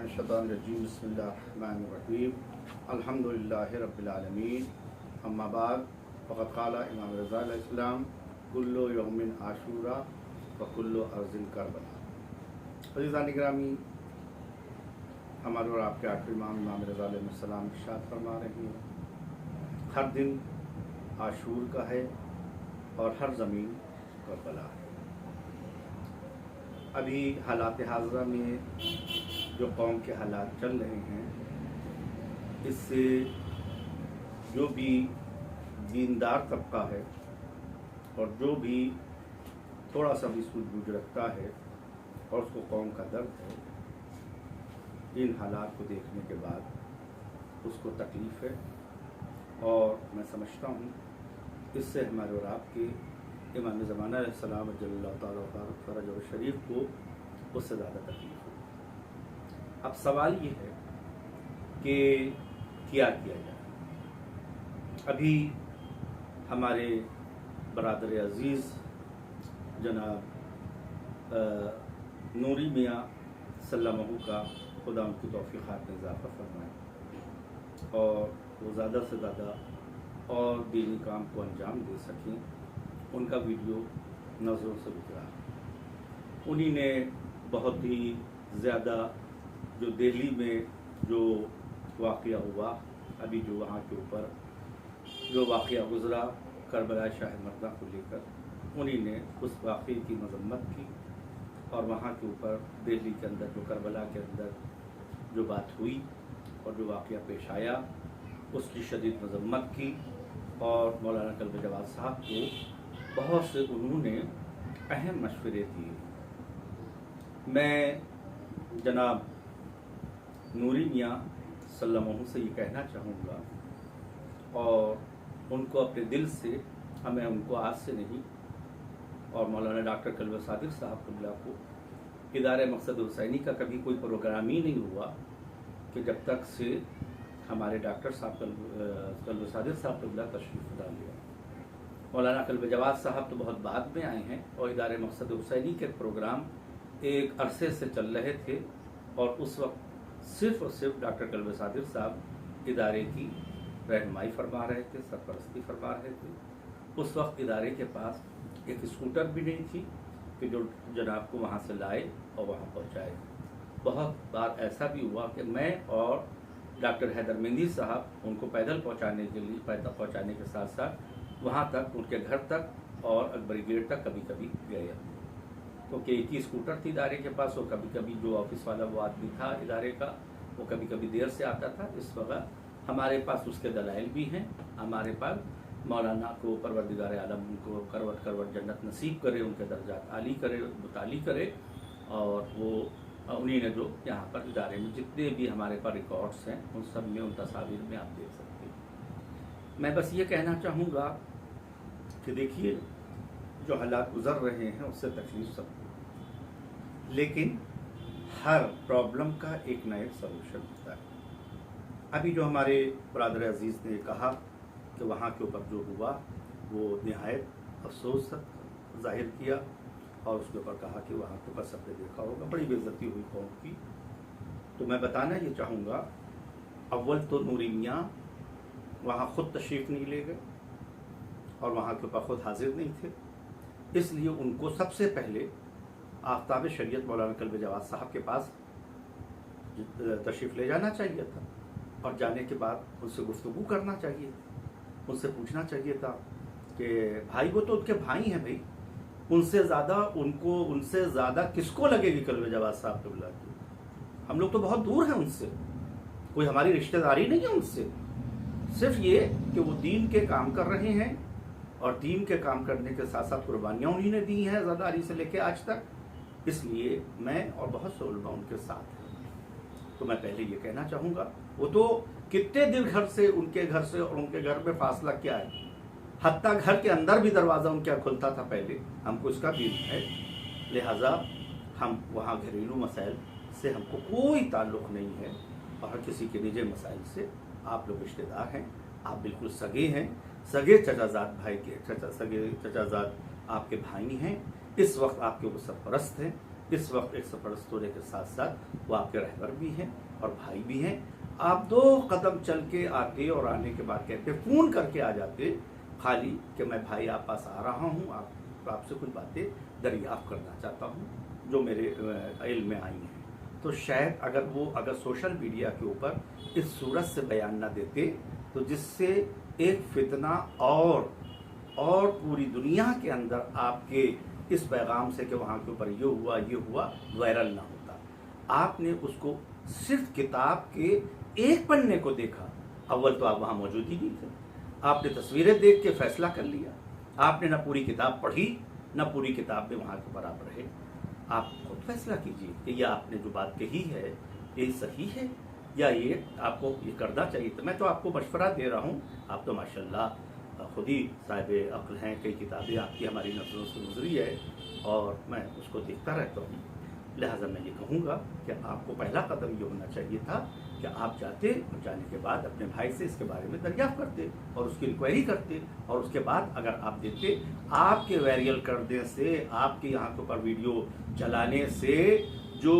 मिनश्शैतानिर्रजीम बिस्मिल्लाहिर्रहमानिर्रहीम अल्हम्दुलिल्लाहि रब्बिल आलमीन अम्मा बाद फ़क़द क़ाला इमाम रज़ा अलैहिस्सलाम कुल्लु यौमिन आशूरा व कुल्लु अर्ज़िन करबला। अज़ीज़ान गिरामी, हमारे और आपके आखिरी इमाम रज़ा अलैहिस्सलाम इरशाद फरमा रहे हैं, हर दिन आशूर का है और हर ज़मीन करबला है। अभी हालात हाज़िरा में जो कौम के हालात चल रहे हैं, इससे जो भी दीनदार तबका है और जो भी थोड़ा सा भी सूझबूझ रखता है और उसको कौम का दर्द है, इन हालात को देखने के बाद उसको तकलीफ़ है। और मैं समझता हूँ इससे हमारे और आपके इमाम ज़माना अलैहिस्सलाम जल्लल्लाहु तआला फ़रज और शरीफ को उससे ज़्यादा तकलीफ़ हो। अब सवाल ये है कि क्या किया जाए। अभी हमारे बरादर अज़ीज़ जनाब नूरी मियाँ सल्लल्लाहु का खुदा उनकी तौफ़ीक़ात में इज़ाफ़ा फरमाए और वो ज़्यादा से ज़्यादा और दीनी काम को अंजाम दे सकें, उनका वीडियो नज़रों से गुजरा। उन्हीं ने बहुत ही ज़्यादा जो दिल्ली में जो वाक़या हुआ, अभी जो वहाँ के ऊपर जो वाक़या गुज़रा करबला शाह मर्दा को लेकर, उन्हीं ने उस वाक़े की मज़म्मत की और वहाँ के ऊपर दिल्ली के अंदर जो करबला के अंदर जो बात हुई और जो वाक़या पेश आया, उसकी शदीद मज़म्मत की और मौलाना कल्ब जवाद साहब को बहुत से उन्होंने अहम मशवरे दिए। मैं जनाब नूरी मियाँ सल्लल्लाहु से ये कहना चाहूँगा और उनको अपने दिल से, हमें उनको आज से नहीं, और मौलाना डॉक्टर कल्ब सादिक साहब कुल्ला को इदारे मकसद हुसैनी का कभी कोई प्रोग्राम ही नहीं हुआ कि जब तक से हमारे डॉक्टर साहब कल्ब सादिक साहब कुल्ला तशरीफ़ डाल लिया। मौलाना कल्ब जवाद साहब तो बहुत बाद में आए हैं और इदारे मकसद हुसैनी के प्रोग्राम एक अरसे से चल रहे थे और उस वक्त सिर्फ़ और सिर्फ डॉक्टर कल्ब सादिक साहब इदारे की रहनुमाई फरमा रहे थे, सरपरस्ती फरमा रहे थे। उस वक्त इदारे के पास एक स्कूटर भी नहीं थी कि जो जनाब को वहाँ से लाए और वहाँ पहुँचाए। बहुत बार ऐसा भी हुआ कि मैं और डॉक्टर हैदर मेहंदी साहब उनको पैदल पहुँचाने के लिए, पैदल पहुँचाने के साथ साथ वहाँ तक, उनके घर तक और अकबरी गेट तक कभी कभी गए, क्योंकि एक ही स्कूटर थी इदारे के पास। वो कभी कभी जो ऑफिस वाला वो आदमी था इदारे का, वो कभी कभी देर से आता था। इस वक्त हमारे पास उसके दलाइल भी हैं। हमारे पास मौलाना को परवरदिगार आलम उनको करवट करवट जन्नत नसीब करे, उनके दर्जात आली करे, मुताली करे। और वो उन्हीं ने जो यहाँ पर इदारे में जितने भी हमारे पास रिकॉर्ड्स हैं, उन सब में, उन तस्वीर में आप देख सकते हैं। मैं बस ये कहना चाहूँगा कि देखिए, जो हालात गुजर रहे हैं उससे तकलीफ सबको, लेकिन हर प्रॉब्लम का एक ना एक सलूशन होता है। अभी जो हमारे बरादर अजीज़ ने कहा कि वहाँ के ऊपर जो हुआ वो नहायत अफसोस जाहिर किया और उसके ऊपर कहा कि वहाँ के ऊपर सबने देखा होगा बड़ी बेइज्जती हुई कौम की। तो मैं बताना ये चाहूँगा, अव्वल तो नूरी मियाँ वहाँ ख़ुद तशरीफ़ नहीं ले गए और वहाँ के ऊपर ख़ुद हाजिर नहीं थे, इसलिए उनको सबसे पहले आफ्ताब शरीयत मौलाना कल्ब जवाद साहब के पास तशरीफ़ ले जाना चाहिए था और जाने के बाद उनसे गुफ्तगू करना चाहिए, उनसे पूछना चाहिए था कि भाई, वो तो उनके भाई हैं भाई, उनसे ज़्यादा किसको लगेगी कल्ब जवाद साहब कल्ला की। हम लोग तो बहुत दूर हैं उनसे, कोई हमारी रिश्तेदारी नहीं है उनसे। सिर्फ ये कि वो दीन के काम कर रहे हैं और दीन के काम करने के साथ साथ कुर्बानियाँ उन्हीं ने दी हैं आज़ादारी से लेके आज तक, इसलिए मैं और बहुत से उलमा उनके साथ हैं। तो मैं पहले ये कहना चाहूँगा, वो तो कितने दिन घर से, उनके घर से और उनके घर में फासला क्या है, हत्ता घर के अंदर भी दरवाज़ा उनका खुलता था पहले, हमको इसका भी है। लिहाजा हम वहाँ घरेलू मसाइल से हमको कोई ताल्लुक़ नहीं है और किसी के निजी मसाइल से। आप लोग रिश्तेदार हैं, आप बिल्कुल सगे हैं, सगे चचाजाद भाई के, सगे चचाजाद आपके भाई हैं, इस वक्त आपके वो सरपरस्त हैं। इस वक्त एक सरपरस्त होने के साथ साथ वो आपके रहबर भी हैं और भाई भी हैं। आप 2 कदम चल के आते और आने के बाद कहते, फ़ोन करके आ जाते खाली कि मैं भाई आप पास आ रहा हूँ, आपसे कुछ बातें दरियाफ्त करना चाहता हूँ जो मेरे इल्म में आई हैं। तो शायद अगर सोशल मीडिया के ऊपर इस सूरत से बयान ना देते तो जिससे एक फितना और पूरी दुनिया के अंदर आपके इस पैगाम से कि वहाँ के ऊपर ये हुआ वायरल ना होता। आपने उसको सिर्फ किताब के एक पन्ने को देखा। अव्वल तो आप वहाँ मौजूद ही नहीं थे, आपने तस्वीरें देख के फैसला कर लिया। आपने ना पूरी किताब पढ़ी, ना पूरी किताब में वहाँ के बराबर रहे। आप खुद फैसला कीजिए कि यह आपने जो बात कही है ये सही है या ये आपको ये करना चाहिए। तो मैं तो आपको मशवरा दे रहा हूँ, आप तो माशाल्लाह खुद ही साहिब अक्ल हैं, कई किताबें आपकी हमारी नज़रों से गुजरी है और मैं उसको देखता रहता हूँ। लिहाजा मैं ये कहूँगा कि आपको पहला कदम ये होना चाहिए था कि आप जाते और जाने के बाद अपने भाई से इसके बारे में दरियाफ्त करते और उसकी इंक्वायरी करते और उसके बाद अगर आप देते। आपके वायरल करने से, आपके यहाँ के ऊपर वीडियो चलाने से जो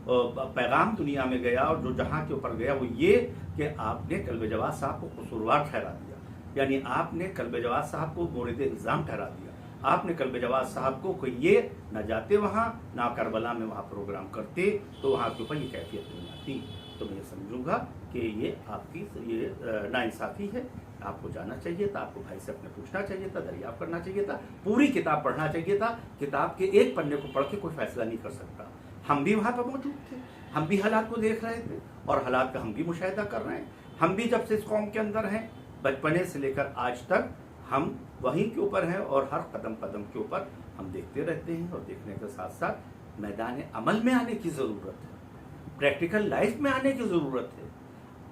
पैगाम दुनिया में गया और जो जहाँ के ऊपर गया वो ये कि आपने कल्ब जवाद साहब को कसूरवार ठहरा दिया, यानी आपने कल्ब जवाद साहब को मोरिद इल्ज़ाम ठहरा दिया। आपने कल्ब जवाद साहब को कोई ये ना जाते वहाँ, ना करबला में वहाँ प्रोग्राम करते तो वहाँ के ऊपर ये कैफियत नहीं आती। तो मैं ये समझूंगा कि ये आपकी ये नाइंसाफ़ी है। आपको जाना चाहिए था, आपको भाई से अपने पूछना चाहिए था, दरियाफ्त करना चाहिए था, पूरी किताब पढ़ना चाहिए था। किताब के एक पन्ने को पढ़ के कोई फैसला नहीं कर सकता। हम भी वहाँ पर मौजूद थे, हम भी हालात को देख रहे थे और हालात का हम भी मुशाहिदा कर रहे हैं। हम भी जब से इस कौम के अंदर हैं, बचपने से लेकर आज तक हम वहीं के ऊपर हैं और हर कदम कदम के ऊपर हम देखते रहते हैं। और देखने के साथ साथ मैदान अमल में आने की ज़रूरत है, प्रैक्टिकल लाइफ में आने की ज़रूरत है।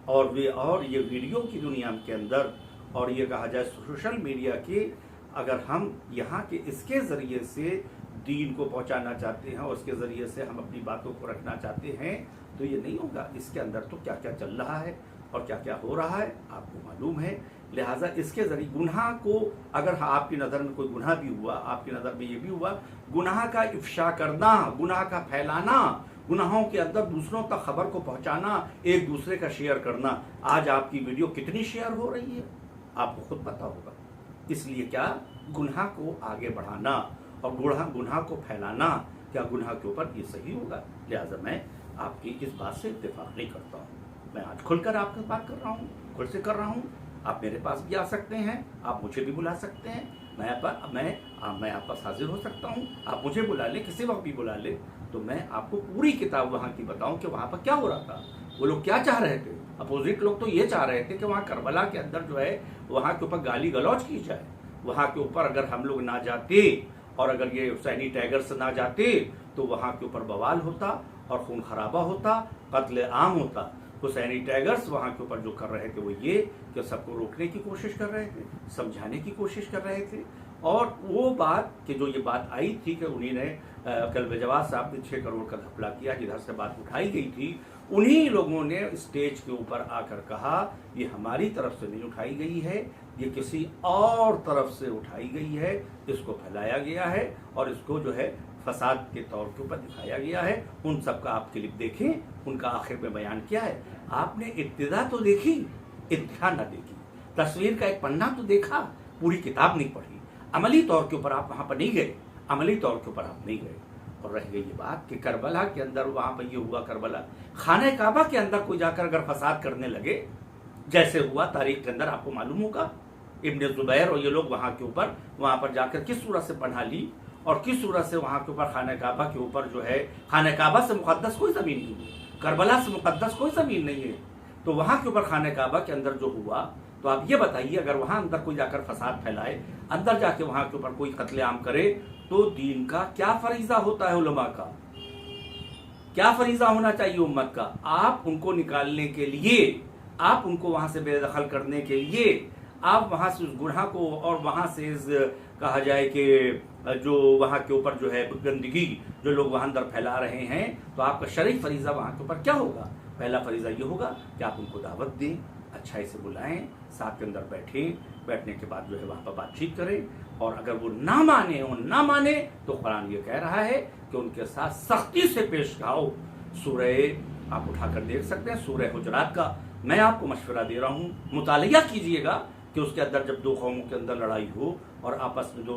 और ये वीडियो की दुनिया के अंदर और ये कहा जाए सोशल मीडिया के, अगर हम यहाँ के इसके ज़रिए से दीन को पहुँचाना चाहते हैं और उसके ज़रिए से हम अपनी बातों को रखना चाहते हैं तो ये नहीं होगा। इसके अंदर तो क्या क्या चल रहा है और क्या क्या हो रहा है आपको मालूम है। लिहाजा इसके ज़रिए गुनाह को, अगर आपकी नज़र में कोई गुनाह भी हुआ, आपकी नज़र में ये भी हुआ, गुनाह का इफ्शा करना, गुनाह का फैलाना, गुनाहों के अंदर दूसरों तक खबर को पहुंचाना, एक दूसरे का शेयर करना। आज आपकी वीडियो कितनी शेयर हो रही है आपको खुद पता होगा। इसलिए क्या गुनाह को आगे बढ़ाना और गुनाह को फैलाना, क्या गुनाह के ऊपर ये सही होगा? लिहाजा मैं आपकी इस बात से इत्तेफाक नहीं करता हूँ। मैं आज खुलकर आपके बात कर रहा हूँ, खुल से कर रहा हूँ। आप मेरे पास भी आ सकते हैं, आप मुझे भी बुला सकते हैं, मैं आप पास हाजिर हो सकता हूँ। आप मुझे बुला लें, किसी वक्त भी बुला लें, तो मैं आपको पूरी किताब वहाँ की बताऊँ कि वहाँ पर क्या हो रहा था, वो लोग क्या चाह रहे थे। अपोजिट लोग तो ये चाह रहे थे कि वहाँ करबला के अंदर जो है वहाँ के ऊपर गाली गलौज की जाए। वहाँ के ऊपर अगर हम लोग ना जाते और अगर ये हुसैनी टाइगर्स ना जाते तो वहाँ के ऊपर बवाल होता और खून खराबा होता, कत्ले आम होता। हुसैनी टाइगर्स वहाँ के ऊपर जो कर रहे थे वो ये कि सबको रोकने की कोशिश कर रहे थे, समझाने की कोशिश कर रहे थे। और वो बात कि जो ये बात आई थी कि उन्हीं ने कल्ब जवाद साहब ने 6 करोड़ का घपला किया, जिधर से बात उठाई गई थी, उन्हीं लोगों ने स्टेज के ऊपर आकर कहा ये हमारी तरफ से नहीं उठाई गई है, ये किसी और तरफ से उठाई गई है, इसको फैलाया गया है और इसको जो है फसाद के तौर के ऊपर दिखाया गया है। उन सब का आप क्लिप देखें, उनका आखिर में बयान क्या है। आपने इब्तिदा तो देखी, इंतहा ना देखी, तस्वीर का एक पन्ना तो देखा, पूरी किताब नहीं पढ़ी। अमली तौर के ऊपर आप वहाँ पर नहीं गए, अमली तौर के ऊपर आप नहीं गए। और रह गई ये बात कि करबला के अंदर वहाँ पर ये हुआ, करबला खाने काबा के अंदर कोई जाकर अगर फसाद करने लगे, जैसे हुआ तारीख के अंदर आपको मालूम होगा, इब्न जुबैर और ये लोग वहाँ के ऊपर वहाँ पर जाकर किस सूरत से पनाह ली और किस सूरत से वहाँ के ऊपर खाने काबा के ऊपर जो है, खाने काबा से मुकद्दस कोई ज़मीन नहीं है, करबला से मुकद्दस कोई ज़मीन नहीं है। तो वहाँ के ऊपर खाने काबा के अंदर जो हुआ, तो आप ये बताइए अगर वहाँ अंदर कोई जाकर फसाद फैलाए, अंदर जाके वहाँ के ऊपर कोई कत्लेआम करे, तो दीन का क्या फरीज़ा होता है, उलमा का क्या फरीज़ा होना चाहिए उम्मत का। आप उनको निकालने के लिए, आप उनको वहाँ से बेदखल करने के लिए, आप वहाँ से उस गुनाह को और वहाँ से कहा जाए कि जो वहाँ के ऊपर जो है गंदगी जो लोग वहाँ अंदर फैला रहे हैं, तो आपका शरई फरीज़ा वहाँ के ऊपर क्या होगा। पहला फरीज़ा ये होगा कि आप उनको दावत दें, अच्छाई से बुलाएं, साथ के अंदर बैठें, बैठने के बाद जो है वहाँ पर बातचीत करें, और अगर वो ना माने तो कुरान ये कह रहा है कि उनके साथ सख्ती से पेश आओ। सूरह आप उठाकर देख सकते हैं, सूरह हुजरात का मैं आपको मशवरा दे रहा हूँ, मुतालिया कीजिएगा कि उसके अंदर जब दो कौमों के अंदर लड़ाई हो और आपस में दो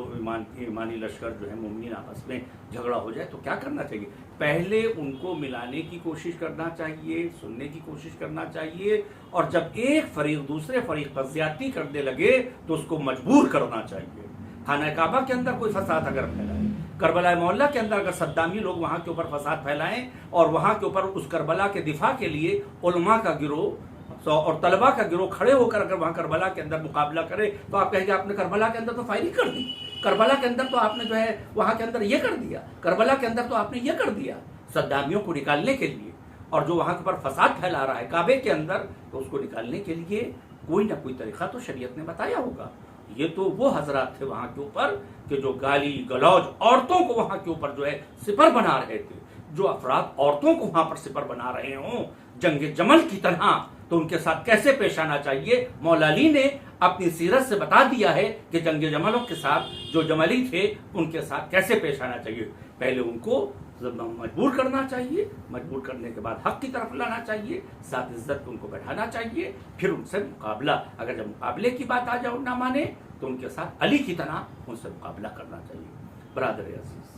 ईमानी लश्कर जो है मोमिन आपस में झगड़ा हो जाए तो क्या करना चाहिए। पहले उनको मिलाने की कोशिश करना चाहिए, सुनने की कोशिश करना चाहिए, और जब एक फरीक दूसरे फरीक पर ज्यादती करने लगे तो उसको मजबूर करना चाहिए। खाना काबा के अंदर कोई फसाद अगर फैलाए, करबला मोहल्ला के अंदर अगर सद्दामी लोग वहां के ऊपर फसाद फैलाएं और वहां के ऊपर उस करबला के दिफा के लिए उलमा का गिरोह और तलबा का गिरोह खड़े होकर अगर वहां करबला के अंदर मुकाबला करे तो आप कहेंगे आपने करबला के अंदर तो फायरिंग कर दी, करबला के अंदर तो आपने जो है वहां के अंदर ये कर दिया, करबला के अंदर तो आपने ये कर दिया। सद्दामियों को निकालने के लिए और जो वहां के ऊपर फसाद फैला रहा है काबे के अंदर, तो उसको निकालने के लिए कोई ना कोई तरीका तो शरीयत ने बताया होगा। ये तो वो हजरात थे वहां के ऊपर कि जो गाली गलौज औरतों को वहां के ऊपर जो है सिपर बना रहे थे। जो अफराद औरतों को वहां पर सिपर बना रहे हों जंग जमल की तरह, तो उनके साथ कैसे पेश आना चाहिए। मौला अली ने अपनी सीरत से बता दिया है कि जंग जमलों के साथ जो जमली थे उनके साथ कैसे पेश आना चाहिए। पहले उनको मजबूर करना चाहिए, मजबूर करने के बाद हक की तरफ लाना चाहिए, साथ इज्जत उनको बैठाना चाहिए, फिर उनसे मुकाबला, अगर जब मुकाबले की बात आ जाए ना माने तो उनके साथ अली की तरह उनसे मुकाबला करना चाहिए। बरादर अजीज,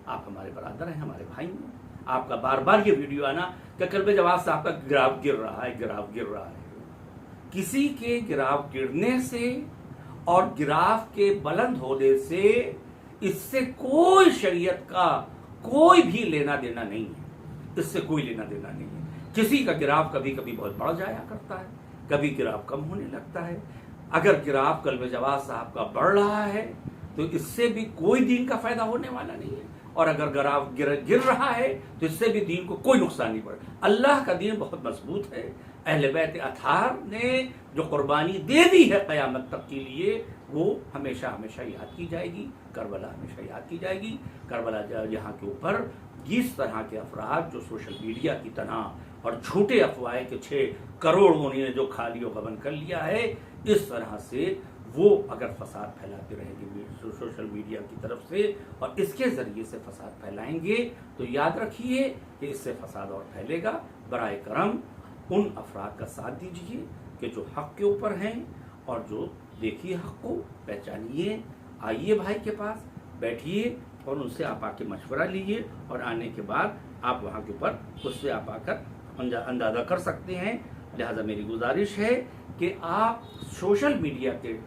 आप हमारे बरादर हैं, हमारे भाई हैं। आपका बार बार ये वीडियो आना कि कल्बे जवाब से आपका गिराव गिर रहा है, गिराव गिर रहा है। किसी के गिराव गिरने से और गिराव के बुलंद होने से इससे कोई शरीयत का कोई भी लेना देना नहीं है, इससे कोई लेना देना नहीं है। किसी का गिराव कभी कभी बहुत बढ़ जाया करता है, कभी गिराव कम होने लगता है। अगर गिराव कल्बे जवाब साहब का बढ़ रहा है तो इससे भी कोई दीन का फायदा होने वाला नहीं है, और अगर गिराव गिर रहा है तो इससे भी दीन को कोई नुकसान नहीं पड़े। अल्लाह का दीन बहुत मजबूत है। अहले बैत अतार ने जो कुर्बानी दे दी है क़यामत तक के लिए, वो हमेशा हमेशा याद की जाएगी। करबला हमेशा याद की जाएगी। करबला यहाँ के ऊपर इस तरह के अफराद जो सोशल मीडिया की तरह और झूठे अफवाहें के 6 करोड़ उन्होंने जो खाली गबन कर लिया है, इस तरह से वो अगर फसाद फैलाते रहेंगे सोशल मीडिया की तरफ से और इसके जरिए से फसाद फैलाएंगे तो याद रखिए कि इससे फसाद और फैलेगा। बराए करम उन अफराद का साथ दीजिए कि जो हक के ऊपर हैं, और जो देखिए हक को पहचानिए, आइए भाई के पास बैठिए और उनसे आप आके मशवरा लीजिए, और आने के बाद आप वहाँ के ऊपर उससे आप आकर अंदाज़ा कर सकते हैं। लिहाजा मेरी गुजारिश है कि आप सोशल मीडिया के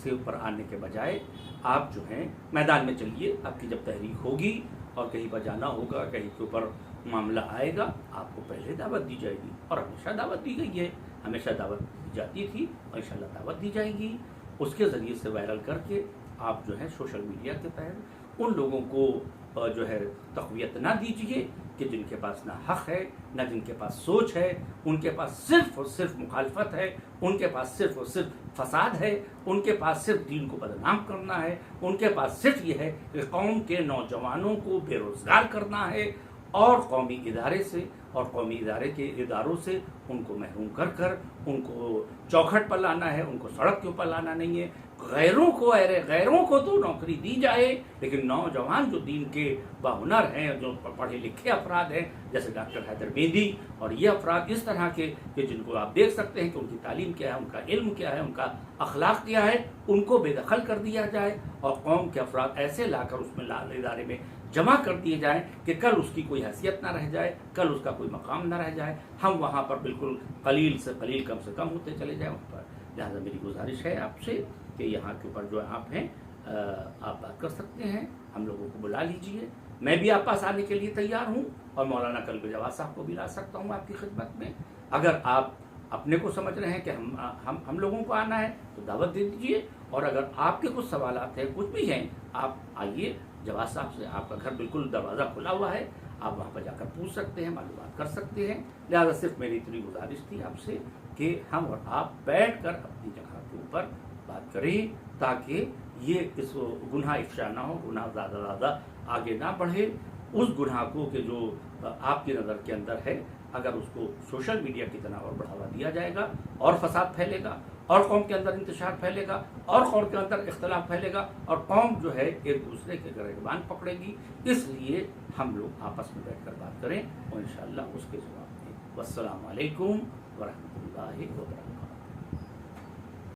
से ऊपर आने के बजाय आप जो हैं मैदान में चलिए। आपकी जब तहरीक होगी और कहीं पर जाना होगा, कहीं के ऊपर मामला आएगा, आपको पहले दावत दी जाएगी, और हमेशा दावत दी गई है, हमेशा दावत दी जाती थी और इंशाल्लाह दावत दी जाएगी। उसके ज़रिए से वायरल करके आप जो है सोशल मीडिया के तहत उन लोगों को जो है तक़वियत ना दीजिए कि जिनके पास ना हक़ है, ना जिनके पास सोच है, उनके पास सिर्फ और सिर्फ मुखालफत है, उनके पास सिर्फ और सिर्फ फसाद है, उनके पास सिर्फ दीन को बदनाम करना है, उनके पास सिर्फ ये है कि कौम के नौजवानों को बेरोज़गार करना है और कौमी इदारे से और कौमी इदारे के इदारों से उनको महरूम कर कर उनको चौखट पर लाना है, उनको सड़क के ऊपर लाना नहीं है। गैरों को तो नौकरी दी जाए, लेकिन नौजवान जो दीन के बाहुनर हैं, जो पढ़े लिखे अफराद हैं, जैसे डॉक्टर हैदर मेहदी और ये अफराद इस तरह के कि जिनको आप देख सकते हैं कि उनकी तालीम क्या है, उनका इल्म क्या है, उनका अखलाक क्या है, उनको बेदखल कर दिया जाए और कौम के अफराद ऐसे लाकर उसमें लाल इदारे में जमा कर दिए जाए कि कल उसकी कोई हैसियत ना रह जाए, कल उसका कोई मकाम ना रह जाए, हम वहाँ पर बिल्कुल कलील से कलील कम से कम होते चले जाएँ उन पर। लिहाजा मेरी गुजारिश है आपसे कि यहाँ के ऊपर जो आप हैं आप बात कर सकते हैं, हम लोगों को बुला लीजिए। मैं भी आप पास आने के लिए तैयार हूँ और मौलाना कल्बे जवाद साहब को भी ला सकता हूँ आपकी खिदमत में। अगर आप अपने को समझ रहे हैं कि हम लोगों को आना है तो दावत दे दीजिए, और अगर आपके कुछ सवालात हैं, कुछ भी हैं, आप आइए जवाद साहब से। आपका घर बिल्कुल दरवाज़ा खुला हुआ है, आप वहाँ पर जाकर पूछ सकते हैं, मालूमात कर सकते हैं। लिहाजा सिर्फ मेरी इतनी गुजारिश थी आपसे कि हम और आप बैठ कर अपनी जगह के ऊपर बात करें ताकि ये इस गुनाह इफ्शा ना हो, गुनाह ज़्यादा आगे ना बढ़े। उस गुनाह को कि जो आपकी नज़र के अंदर है اگر اس کو سوشل میڈیا کی طرح اور بڑھاوا دیا جائے گا اور فساد پھیلے گا اور قوم کے اندر انتشار پھیلے گا اور قوم کے اندر اختلاف پھیلے گا اور قوم جو ہے ایک دوسرے کے گریبان پکڑے گی. اس لیے ہم لوگ آپس میں بیٹھ کر بات کریں اور انشاءاللہ اس کے جواب دیں. والسلام علیکم ورحمۃ اللہ.